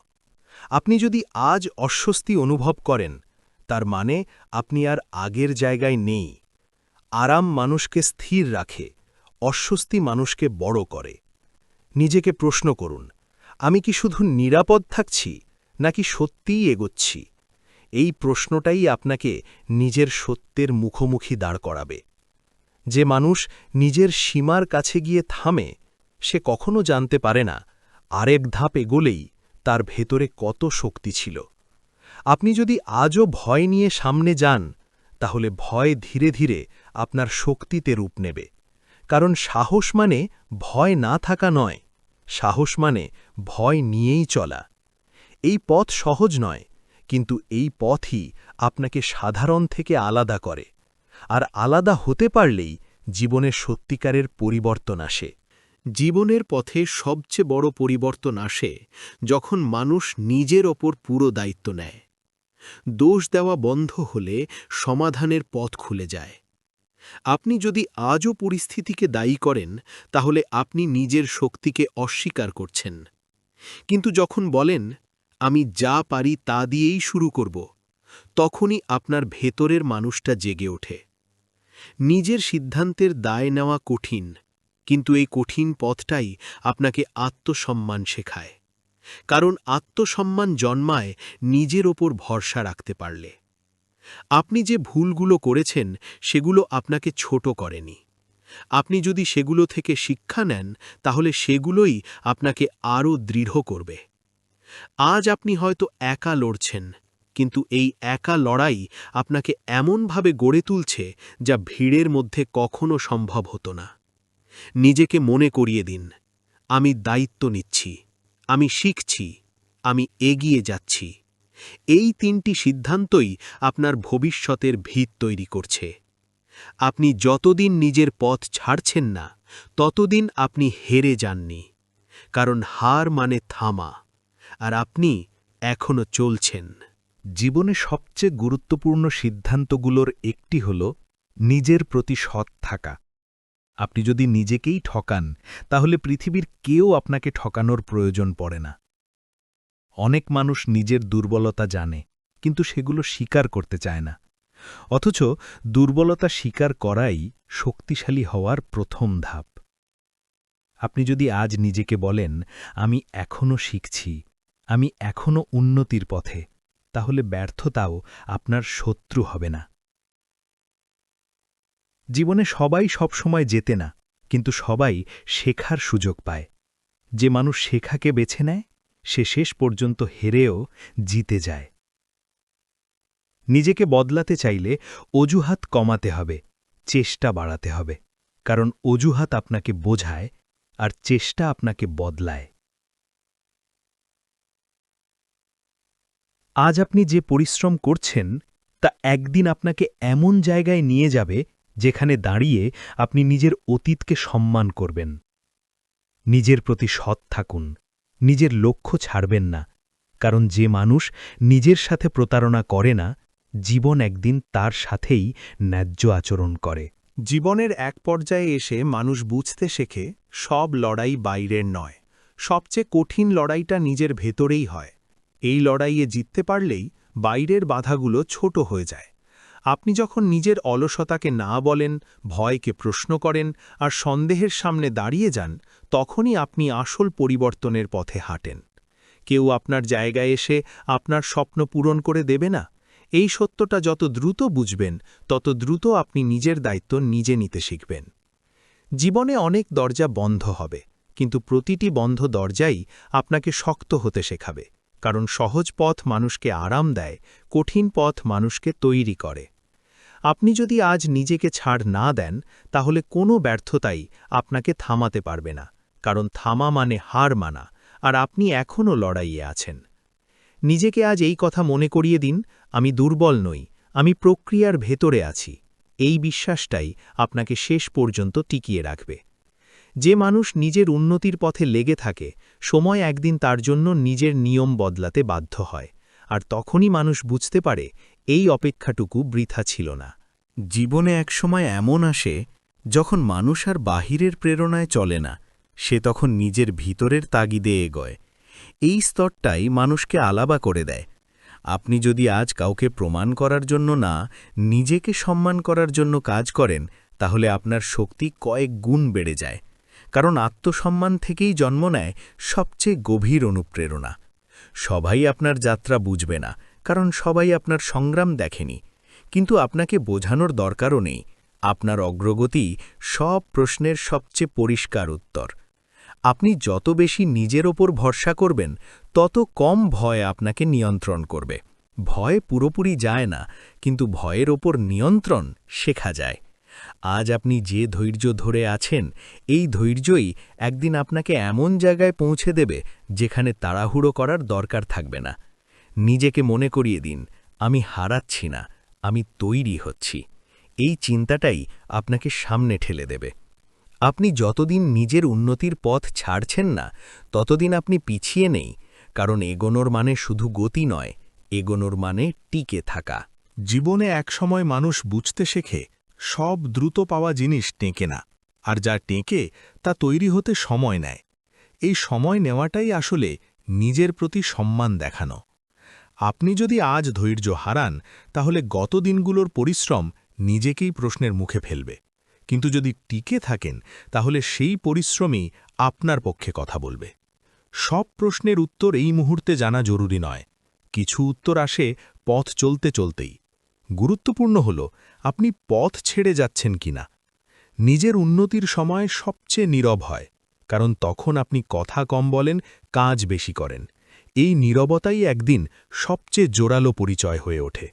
আপনি যদি আজ অস্বস্তি অনুভব করেন, তার মানে আপনি আর আগের জায়গায় নেই। আরাম মানুষকে স্থির রাখে, অস্বস্তি মানুষকে বড় করে। নিজেকে প্রশ্ন করুন, আমি কি শুধু নিরাপদ থাকছি, নাকি সত্যিই এগোচ্ছি? এই প্রশ্নটাই আপনাকে নিজের সত্যের মুখোমুখি দাঁড় করাবে। যে মানুষ নিজের সীমার কাছে গিয়ে থামে, সে কখনো জানতে পারে না আরেক ধাপ এগোলেই তার ভেতরে কত শক্তি ছিল। আপনি যদি আজও ভয় নিয়ে সামনে যান, তাহলে ভয় ধীরে ধীরে আপনার শক্তিতে রূপ নেবে। কারণ সাহস মানে ভয় না থাকা নয়, সাহস মানে ভয় নিয়েই চলা। এই পথ সহজ নয়, কিন্তু এই পথই আপনাকে সাধারণ থেকে আলাদা করে, আর আলাদা হতে পারলেই জীবনে সত্যিকারের পরিবর্তন আসে। জীবনের পথে সবচেয়ে বড় পরিবর্তন আসে যখন মানুষ নিজের ওপর পুরো দায়িত্ব নেয়। দোষ দেওয়া বন্ধ হলে সমাধানের পথ খুলে যায়। আপনি যদি আজও পরিস্থিতিকে দায়ী করেন, তাহলে আপনি নিজের শক্তিকে অস্বীকার করছেন। কিন্তু যখন বলেন, আমি যা পারি তা দিয়েই শুরু করব, তখনই আপনার ভেতরের মানুষটা জেগে ওঠে। নিজের সিদ্ধান্তের দায় নেওয়া কঠিন, কিন্তু এই কঠিন পথটাই আপনাকে আত্মসম্মান শেখায়। কারণ আত্মসম্মান জন্মায় নিজের ওপর ভরসা রাখতে পারলে। আপনি যে ভুলগুলো করেছেন, সেগুলো আপনাকে ছোট করেনি। আপনি যদি সেগুলো থেকে শিক্ষা নেন, তাহলে সেগুলোই আপনাকে আরও দৃঢ় করবে। আজ আপনি হয়তো একা লড়ছেন, কিন্তু এই একা লড়াই আপনাকে এমনভাবে গড়ে তুলছে যা ভিড়ের মধ্যে কখনো সম্ভব হতো না। নিজেকে মনে করিয়ে দিন, আমি দায়িত্ব নিচ্ছি, আমি শিখছি, আমি এগিয়ে যাচ্ছি। এই তিনটি সিদ্ধান্তই আপনার ভবিষ্যতের ভিত তৈরি করছে। আপনি যতদিন নিজের পথ ছাড়ছেন না ততদিন আপনি হেরে যাননি, কারণ হার মানে থামা, আর আপনি এখনো চলছেন। জীবনে সবচেয়ে গুরুত্বপূর্ণ সিদ্ধান্তগুলোর একটি হল নিজের প্রতি সৎ থাকা। আপনি যদি নিজেকেই ঠকান তাহলে পৃথিবীর কেউ আপনাকে ঠকানোর প্রয়োজন পড়ে না। অনেক মানুষ নিজের দুর্বলতা জানে, কিন্তু সেগুলো স্বীকার করতে চায় না। অথচ দুর্বলতা স্বীকার করাই শক্তিশালী হওয়ার প্রথম ধাপ। আপনি যদি আজ নিজেকে বলেন, আমি এখনো শিখছি, আমি এখনো উন্নতির পথে, তাহলে ব্যর্থতাও আপনার শত্রু হবে না। জীবনে সবাই সবসময় জেতে না, কিন্তু সবাই শেখার সুযোগ পায়। যে মানুষ শেখাকে বেছে নেয় সে শেষ পর্যন্ত হেরেও জিতে যায়। নিজেকে বদলাতে চাইলে অজুহাত কমাতে হবে, চেষ্টা বাড়াতে হবে, কারণ অজুহাত আপনাকে বোঝায় আর চেষ্টা আপনাকে বদলায়। আজ আপনি যে পরিশ্রম করছেন তা একদিন আপনাকে এমন জায়গায় নিয়ে যাবে যেখানে দাঁড়িয়ে আপনি নিজের অতীতকে সম্মান করবেন। নিজের প্রতি সৎ থাকুন, নিজের লক্ষ্য ছাড়বেন না, কারণ যে মানুষ নিজের সাথে প্রতারণা করে না, জীবন একদিন তার সাথেই ন্যায্য আচরণ করে। জীবনের এক পর্যায়ে এসে মানুষ বুঝতে শেখে সব লড়াই বাইরের নয়, সবচেয়ে কঠিন লড়াইটা নিজের ভেতরেই হয়। এই লড়াইয়ে জিততে পারলেই বাইরের বাধাগুলো ছোট হয়ে যায়। আপনি যখন নিজের অলসতাকে না বলেন, ভয়কে প্রশ্ন করেন আর সন্দেহের সামনে দাঁড়িয়ে যান, তখনই আপনি আসল পরিবর্তনের পথে হাঁটেন। কেউ আপনার জায়গায় এসে আপনার স্বপ্ন পূরণ করে দেবে না। এই সত্যটা যত দ্রুত বুঝবেন, তত দ্রুত আপনি নিজের দায়িত্ব নিজে নিতে শিখবেন। জীবনে অনেক দরজা বন্ধ হবে, কিন্তু প্রতিটি বন্ধ দরজাই আপনাকে শক্ত হতে শেখাবে, কারণ সহজ পথ মানুষকে আরাম দেয়, কঠিন পথ মানুষকে তৈরি করে। আপনি যদি আজ নিজেকে ছাড় না দেন, তাহলে কোনো ব্যর্থতাই আপনাকে থামাতে পারবে না, কারণ থামা মানে হার মানা, আর আপনি এখনও লড়াইয়ে আছেন। নিজেকে আজ এই কথা মনে করিয়ে দিন, আমি দুর্বল নই, আমি প্রক্রিয়ার ভেতরে আছি। এই বিশ্বাসটাই আপনাকে শেষ পর্যন্ত টিকিয়ে রাখবে। যে মানুষ নিজের উন্নতির পথে লেগে থাকে, সময় একদিন তার জন্য নিজের নিয়ম বদলাতে বাধ্য হয়, আর তখনই মানুষ বুঝতে পারে এই অপেক্ষাটুকু বৃথা ছিল না। জীবনে একসময় এমন আসে যখন মানুষ আর বাহিরের প্রেরণায় চলে না, সে তখন নিজের ভিতরের তাগিদে এগোয়। এই স্তরটাই মানুষকে আলাদা করে দেয়। আপনি যদি আজ কাউকে প্রমাণ করার জন্য না, নিজেকে সম্মান করার জন্য কাজ করেন, তাহলে আপনার শক্তি কয়েক গুণ বেড়ে যায়। কারণ আত্মসম্মান থেকেই জন্ম নেয় সবচেয়ে গভীর অনুপ্রেরণা। সবাই আপনার যাত্রা বুঝবে না, কারণ সবাই আপনার সংগ্রাম দেখেনি, কিন্তু আপনাকে বোঝানোর দরকারও নেই। আপনার অগ্রগতি সব প্রশ্নের সবচেয়ে পরিষ্কার উত্তর। আপনি যত বেশি নিজের ওপর ভরসা করবেন, তত কম ভয় আপনাকে নিয়ন্ত্রণ করবে। ভয় পুরোপুরি যায় না, কিন্তু ভয়ের ওপর নিয়ন্ত্রণ শেখা যায়। আজ আপনি যে ধৈর্য ধরে আছেন, এই ধৈর্যই একদিন আপনাকে এমন জায়গায় পৌঁছে দেবে যেখানে তাড়াহুড়ো করার দরকার থাকবে না। নিজেকে মনে করিয়ে দিন, আমি হারাচ্ছি না, আমি তৈরি হচ্ছি। এই চিন্তাটাই আপনাকে সামনে ঠেলে দেবে। আপনি যতদিন নিজের উন্নতির পথ ছাড়ছেন না, ততদিন আপনি পিছিয়ে নেই, কারণ এগোনোর মানে শুধু গতি নয়, এগোনোর মানে টিকে থাকা। জীবনে একসময় মানুষ বুঝতে শেখে সব দ্রুত পাওয়া জিনিস টেকে না, আর যা টেকে তা তৈরি হতে সময় নেয়। এই সময় নেওয়াটাই আসলে নিজের প্রতি সম্মান দেখানো। আপনি যদি আজ ধৈর্য হারান, তাহলে গত দিনগুলোর পরিশ্রম নিজেকেই প্রশ্নের মুখে ফেলবে, কিন্তু যদি টিকে থাকেন, তাহলে সেই পরিশ্রমই আপনার পক্ষে কথা বলবে। সব প্রশ্নের উত্তর এই মুহূর্তে জানা জরুরি নয়, কিছু উত্তর আসে পথ চলতে চলতেই। গুরুত্বপূর্ণ হল আপনি পথ ছেড়ে যাচ্ছেন কিনা। নিজের উন্নতির সময় সবচেয়ে নীরব হয়, কারণ তখন আপনি কথা কম বলেন, কাজ বেশি করেন। এই নীরবতাই একদিন সবচেয়ে জোরালো পরিচয় হয়ে ওঠে।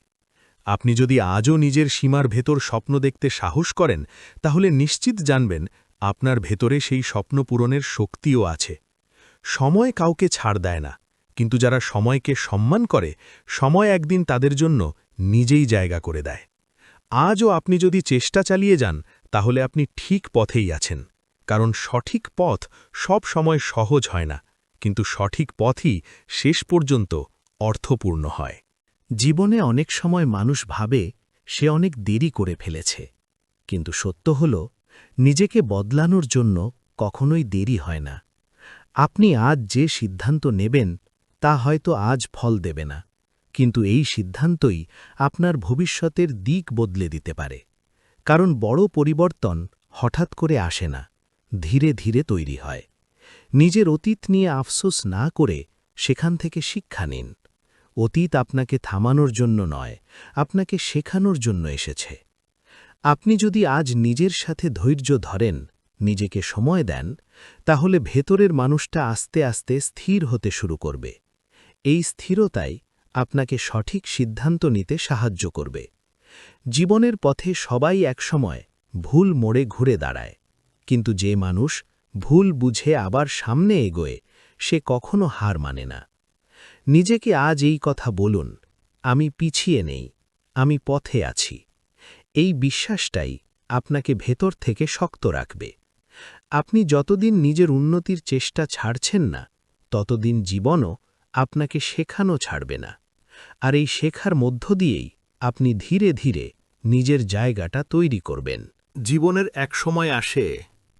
আপনি যদি আজও নিজের সীমার ভেতর স্বপ্ন দেখতে সাহস করেন, তাহলে নিশ্চিত জানবেন আপনার ভেতরে সেই স্বপ্ন পূরণের শক্তিও আছে। সময় কাউকে ছাড় দেয় না, কিন্তু যারা সময়কে সম্মান করে, সময় একদিন তাদের জন্য নিজেই জায়গা করে দেয়। আজও আপনি যদি চেষ্টা চালিয়ে যান তাহলে আপনি ঠিক পথেই আছেন, কারণ সঠিক পথ সব সময় সহজ হয় না, কিন্তু সঠিক পথই শেষ পর্যন্ত অর্থপূর্ণ হয়। জীবনে অনেক সময় মানুষ ভাবে সে অনেক দেরি করে ফেলেছে, কিন্তু সত্য হল নিজেকে বদলানোর জন্য কখনোই দেরি হয় না। আপনি আজ যে সিদ্ধান্ত নেবেন তা হয়তো আজ ফল দেবে না, কিন্তু এই সিদ্ধান্তই আপনার ভবিষ্যতের দিক বদলে দিতে পারে। কারণ বড় পরিবর্তন হঠাৎ করে আসে না, ধীরে ধীরে তৈরি হয়। নিজের অতীত নিয়ে আফসোস না করে সেখান থেকে শিক্ষা নিন। অতীত আপনাকে থামানোর জন্য নয়, আপনাকে শেখানোর জন্য এসেছে। আপনি যদি আজ নিজের সাথে ধৈর্য ধরেন, নিজেকে সময় দেন, তাহলে ভেতরের মানুষটা আস্তে আস্তে স্থির হতে শুরু করবে। এই স্থিরতাই আপনাকে সঠিক সিদ্ধান্ত নিতে সাহায্য করবে। জীবনের পথে সবাই একসময় ভুল মোড়ে ঘুরে দাঁড়ায়, কিন্তু যে মানুষ ভুল বুঝে আবার সামনে এগোয় সে কখনো হার মানে না। নিজেকে আজ এই কথা বলুন, আমি পিছিয়ে নেই, আমি পথে আছি। এই বিশ্বাসটাই আপনাকে ভেতর থেকে শক্ত রাখবে। আপনি যতদিন নিজের উন্নতির চেষ্টা ছাড়ছেন না, ততদিন জীবনও আপনাকে শেখানো ছাড়বে না। আর এই শেখার মধ্য দিয়েই আপনি ধীরে ধীরে নিজের জায়গাটা তৈরি করবেন। জীবনের এক সময় আসে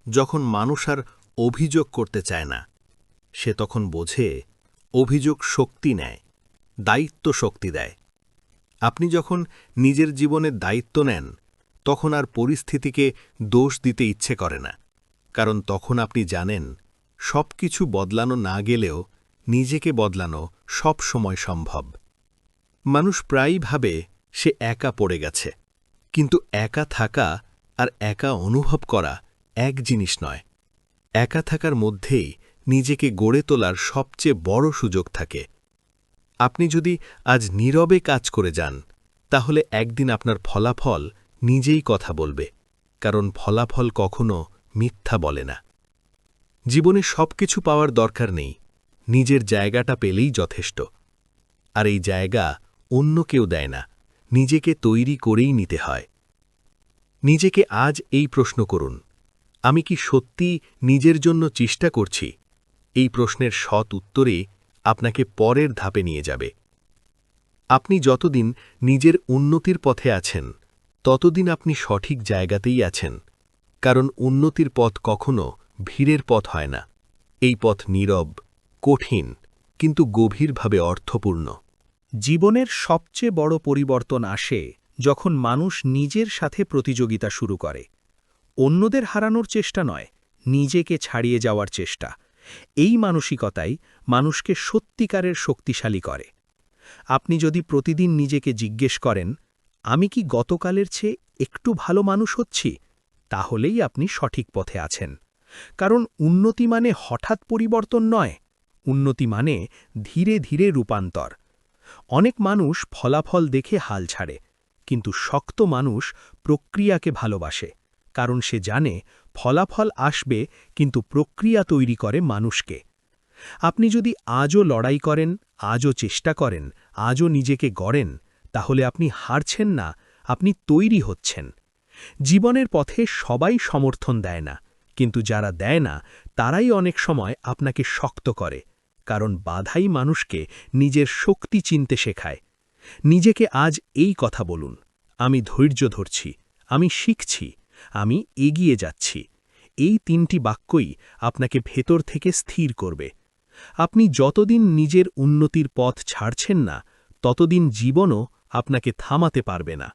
যখন মানুষ আর অভিযোগ করতে চায় না। সে তখন বোঝে অভিযোগ শক্তি নেয়, দায়িত্ব শক্তি দেয়। আপনি যখন নিজের জীবনের দায়িত্ব নেন তখন আর পরিস্থিতিকে দোষ দিতে ইচ্ছে করে না, কারণ তখন আপনি জানেন সবকিছু বদলানো না গেলেও নিজেকে বদলানো সব সময় সম্ভব। মানুষ প্রায়ই ভাবে সে একা পড়ে গেছে, কিন্তু একা থাকা আর একা অনুভব করা এক জিনিস নয়। একা থাকার মধ্যেই নিজেকে গড়ে তোলার সবচেয়ে বড় সুযোগ থাকে। আপনি যদি আজ নীরবে কাজ করে যান, তাহলে একদিন আপনার ফলাফল নিজেই কথা বলবে, কারণ ফলাফল কখনো মিথ্যা বলে না। জীবনে সবকিছু পাওয়ার দরকার নেই, নিজের জায়গাটা পেলেই যথেষ্ট। আর এই জায়গা অন্য কেউ দেয় না, নিজেকে তৈরি করেই নিতে হয়। নিজেকে আজ এই প্রশ্ন করুন, আমি কি সত্যি নিজের জন্য চেষ্টা করছি? এই প্রশ্নের সৎ উত্তরে আপনাকে পরের ধাপে নিয়ে যাবে। আপনি যতদিন নিজের উন্নতির পথে আছেন, ততদিন আপনি সঠিক জায়গাতেই আছেন, কারণ উন্নতির পথ কখনো ভিড়ের পথ হয় না। এই পথ নীরব, কঠিন, কিন্তু গভীরভাবে অর্থপূর্ণ। জীবনের সবচেয়ে বড় পরিবর্তন আসে যখন মানুষ নিজের সাথে প্রতিযোগিতা শুরু করে। অন্যদের হারানোর চেষ্টা নয়, নিজেকে ছাড়িয়ে যাওয়ার চেষ্টা। এই মানসিকতাই মানুষকে সত্যিকারের শক্তিশালী করে। আপনি যদি প্রতিদিন নিজেকে জিজ্ঞেস করেন, আমি কি গতকালের চেয়ে একটু ভালো মানুষ হচ্ছি, তাহলেই আপনি সঠিক পথে আছেন। কারণ উন্নতি মানে হঠাৎ পরিবর্তন নয়, উন্নতি মানে ধীরে ধীরে রূপান্তর। অনেক মানুষ ফলাফল দেখে হাল ছাড়ে, কিন্তু শক্ত মানুষ প্রক্রিয়াকে ভালোবাসে, কারণ সে জানে ফলাফল আসবে, কিন্তু প্রক্রিয়া তৈরি করে মানুষকে। আপনি যদি আজও লড়াই করেন, আজও চেষ্টা করেন, আজও নিজেকে গড়েন, তাহলে আপনি হারছেন না, আপনি তৈরি হচ্ছেন। জীবনের পথে সবাই সমর্থন দেয় না, কিন্তু যারা দেয় না তারাই অনেক সময় আপনাকে শক্ত করে, কারণ বাধাই মানুষকে নিজের শক্তি চিনতে শেখায়। নিজেকে আজ এই কথা বলুন, আমি ধৈর্য ধরছি, আমি শিখছি, আমি এগিয়ে যাচ্ছি। এই 3টি বাক্যই আপনাকে ভেতর থেকে স্থির করবে। আপনি যতদিন নিজের উন্নতির পথ ছাড়ছেন না, ততদিন জীবনও আপনাকে থামাতে পারবে না,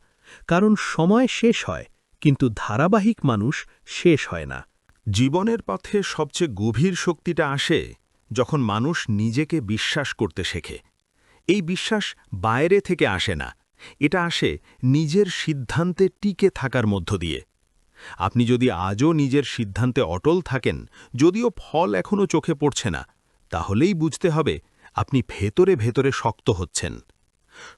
কারণ সময় শেষ হয়, কিন্তু ধারাবাহিক মানুষ শেষ হয় না। জীবনের পথে সবচেয়ে গভীর শক্তিটা আসে যখন মানুষ নিজেকে বিশ্বাস করতে শেখে। এই বিশ্বাস বাইরে থেকে আসে না, এটা আসে নিজের সিদ্ধান্তে টিকে থাকার মধ্য দিয়ে। আপনি যদি আজও নিজের সিদ্ধান্তে অটল থাকেন, যদিও ফল এখনও চোখে পড়ছে না, তাহলেই বুঝতে হবে আপনি ভেতরে ভেতরে শক্ত হচ্ছেন।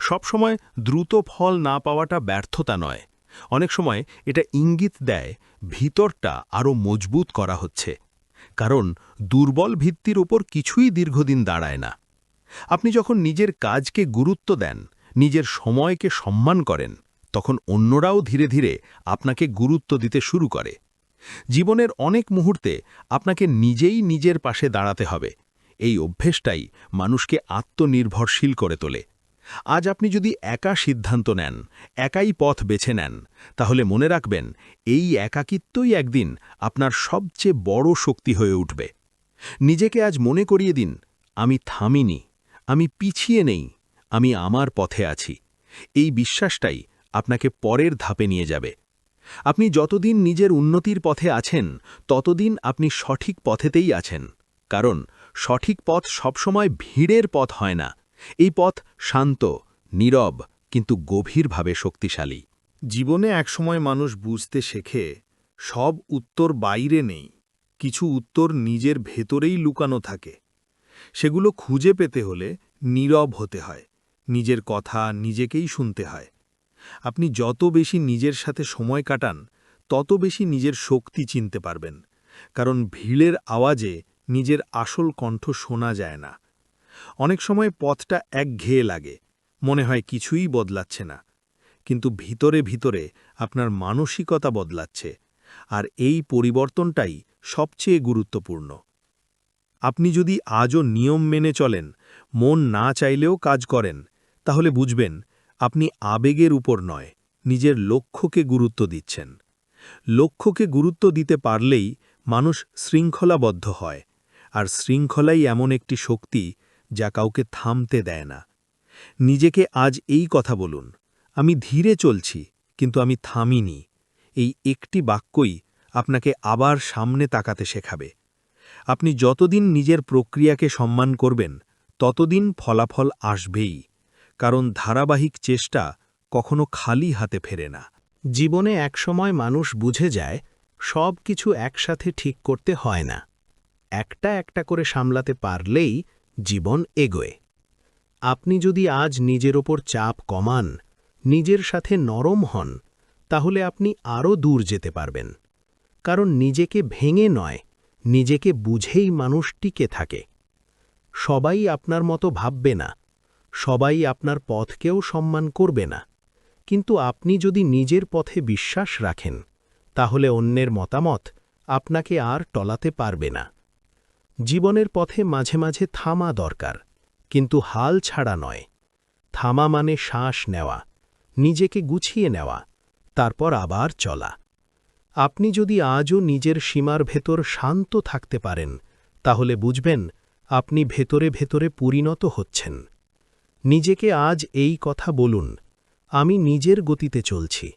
সবসময় দ্রুত ফল না পাওয়াটা ব্যর্থতা নয়, অনেক সময় এটা ইঙ্গিত দেয় ভিতরটা আরও মজবুত করা হচ্ছে, কারণ দুর্বল ভিত্তির উপর কিছুই দীর্ঘদিন দাঁড়ায় না। আপনি যখন নিজের কাজকে গুরুত্ব দেন, নিজের সময়কে সম্মান করেন, তখন অন্যরাও ধীরে ধীরে আপনাকে গুরুত্ব দিতে শুরু করে। জীবনের অনেক মুহূর্তে আপনাকে নিজেই নিজের পাশে দাঁড়াতে হবে। এই অভ্যেসটাই মানুষকে আত্মনির্ভরশীল করে তোলে। আজ আপনি যদি একা সিদ্ধান্ত নেন, একাই পথ বেছে নেন, তাহলে মনে রাখবেন এই একাকিত্বই একদিন আপনার সবচেয়ে বড় শক্তি হয়ে উঠবে। নিজেকে আজ মনে করিয়ে দিন, আমি থামিনি, আমি পিছিয়ে নেই, আমি আমার পথে আছি। এই বিশ্বাসটাই আপনাকে পরের ধাপে নিয়ে যাবে। আপনি যতদিন নিজের উন্নতির পথে আছেন, ততদিন আপনি সঠিক পথেতেই আছেন। কারণ সঠিক পথ সবসময় ভিড়ের পথ হয় না। এই পথ শান্ত, নীরব, কিন্তু গভীরভাবে শক্তিশালী। জীবনে একসময় মানুষ বুঝতে শেখে সব উত্তর বাইরে নেই, কিছু উত্তর নিজের ভেতরেই লুকানো থাকে। সেগুলো খুঁজে পেতে হলে নীরব হতে হয়, নিজের কথা নিজেকেই শুনতে হয়। আপনি যত বেশি নিজের সাথে সময় কাটান, তত বেশি নিজের শক্তি চিনতে পারবেন। কারণ ভিড়ের আওয়াজে নিজের আসল কণ্ঠ শোনা যায় না। অনেক সময় পথটা একঘেয়ে লাগে, মনে হয় কিছুই বদলাচ্ছে না। কিন্তু ভিতরে ভিতরে আপনার মানসিকতা বদলাচ্ছে, আর এই পরিবর্তনটাই সবচেয়ে গুরুত্বপূর্ণ। আপনি যদি আজও নিয়ম মেনে চলেন, মন না চাইলেও কাজ করেন, তাহলে বুঝবেন আপনি আবেগের উপর নয়, নিজের লক্ষ্যকে গুরুত্ব দিচ্ছেন। লক্ষ্যকে গুরুত্ব দিতে পারলেই মানুষ শৃঙ্খলাবদ্ধ হয়, আর শৃঙ্খলাই এমন একটি শক্তি যা কাউকে থামতে দেয় না। নিজেকে আজ এই কথা বলুন, আমি ধীরে চলছি, কিন্তু আমি থামিনি। এই একটি বাক্যই আপনাকে আবার সামনে তাকাতে শেখাবে। আপনি যতদিন নিজের প্রক্রিয়াকে সম্মান করবেন, ততদিন ফলাফল আসবেই। কারণ ধারাবাহিক চেষ্টা কখনো খালি হাতে ফেরে না। জীবনে একসময় মানুষ বুঝে যায় সব কিছু একসাথে ঠিক করতে হয় না, একটা একটা করে সামলাতে পারলেই জীবন এগোয়। আপনি যদি আজ নিজের ওপর চাপ কমান, নিজের সাথে নরম হন, তাহলে আপনি আরও দূর যেতে পারবেন। কারণ নিজেকে ভেঙে নয়, নিজেকে বুঝেই মানুষ টিকে থাকে। সবাই আপনার মতো ভাববে না, সবাই আপনার পথকেও সম্মান করবে না, কিন্তু আপনি যদি নিজের পথে বিশ্বাস রাখেন, তাহলে অন্যের মতামত আপনাকে আর টলাতে পারবে না। জীবনের পথে মাঝে মাঝে থামা দরকার, কিন্তু হাল ছাড়া নয়। থামা মানে শ্বাস নেওয়া, নিজেকে গুছিয়ে নেওয়া, তারপর আবার চলা। আপনি যদি আজও নিজের সীমার ভেতর শান্ত থাকতে পারেন, তাহলে বুঝবেন আপনি ভেতরে ভেতরে পরিণত হচ্ছেন। নিজেকে আজ এই কথা বলুন, আমি নিজের গতিতে চলছি,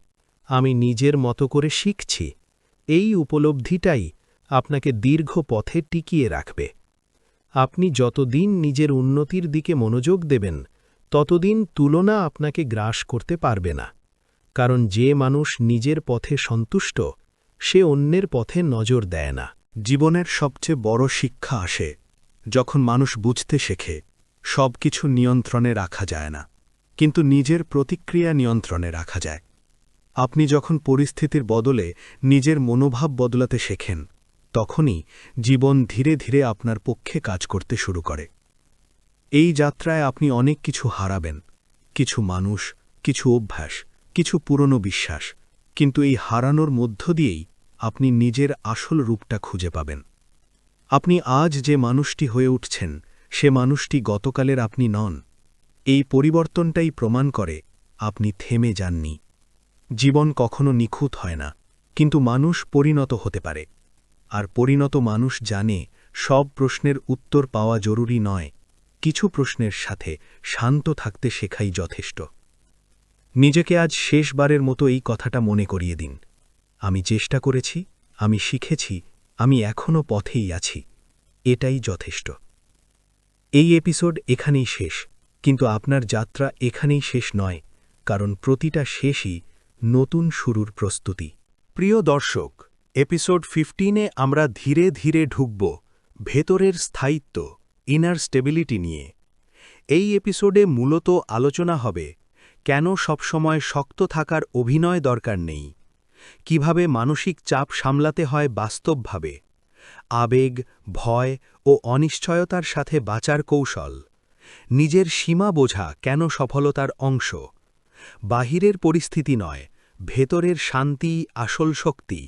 আমি নিজের মতো করে শিখছি। এই উপলব্ধিটাই আপনাকে দীর্ঘ পথে টিকিয়ে রাখবে। আপনি যতদিন নিজের উন্নতির দিকে মনোযোগ দেবেন, ততদিন তুলনা আপনাকে গ্রাস করতে পারবে না। কারণ যে মানুষ নিজের পথে সন্তুষ্ট, সে অন্যের পথে নজর দেয় না। জীবনের সবচেয়ে বড় শিক্ষা আসে যখন মানুষ বুঝতে শেখে সব কিছু নিয়ন্ত্রণে রাখা যায় না, কিন্তু নিজের প্রতিক্রিয়া নিয়ন্ত্রণে রাখা যায়। আপনি যখন পরিস্থিতির বদলে নিজের মনোভাব বদলাতে শেখেন, তখনই জীবন ধীরে ধীরে আপনার পক্ষে কাজ করতে শুরু করে। এই যাত্রায় আপনি অনেক কিছু হারাবেন, কিছু মানুষ, কিছু অভ্যাস, কিছু পুরনো বিশ্বাস, কিন্তু এই হারানোর মধ্য দিয়েই আপনি নিজের আসল রূপটা খুঁজে পাবেন। আপনি আজ যে মানুষটি হয়ে উঠছেন, সে মানুষটি গতকালের আপনি নন। এই পরিবর্তনটাই প্রমাণ করে আপনি থেমে যাননি। জীবন কখনো নিখুঁত হয় না, কিন্তু মানুষ পরিণত হতে পারে। আর পরিণত মানুষ জানে সব প্রশ্নের উত্তর পাওয়া জরুরি নয়, কিছু প্রশ্নের সাথে শান্ত থাকতে শেখাই যথেষ্ট। নিজেকে আজ শেষবারের মতো এই কথাটা মনে করিয়ে দিন, আমি চেষ্টা করেছি, আমি শিখেছি, আমি এখনও পথেই আছি, এটাই যথেষ্ট। এই এপিসোড এখানেই শেষ, কিন্তু আপনার যাত্রা এখানেই শেষ নয়, কারণ প্রতিটা শেষই নতুন শুরুর প্রস্তুতি। প্রিয় দর্শক, এপিসোড 15-এ আমরা ধীরে ধীরে ঢুকব ভেতরের স্থায়িত্ব, ইনার স্টেবিলিটি নিয়ে। এই এপিসোডে মূলত আলোচনা হবে কেন সবসময় শক্ত থাকার অভিনয় দরকার নেই, কিভাবে মানসিক চাপ সামলাতে হয় বাস্তবভাবে, আবেগ, ভয় ও অনিশ্চয়তার সাথে বাঁচার কৌশল, নিজের সীমা বোঝা কেন সফলতার অংশ, বাহিরের পরিস্থিতি নয়, ভেতরের শান্তি আসল শক্তি।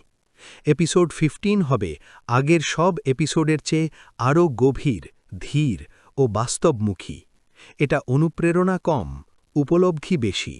এপিসোড 15 হবে আগের সব এপিসোডের চেয়ে আরও গভীর, ধীর ও বাস্তবমুখী। এটা অনুপ্রেরণা কম, উপলব্ধি বেশি।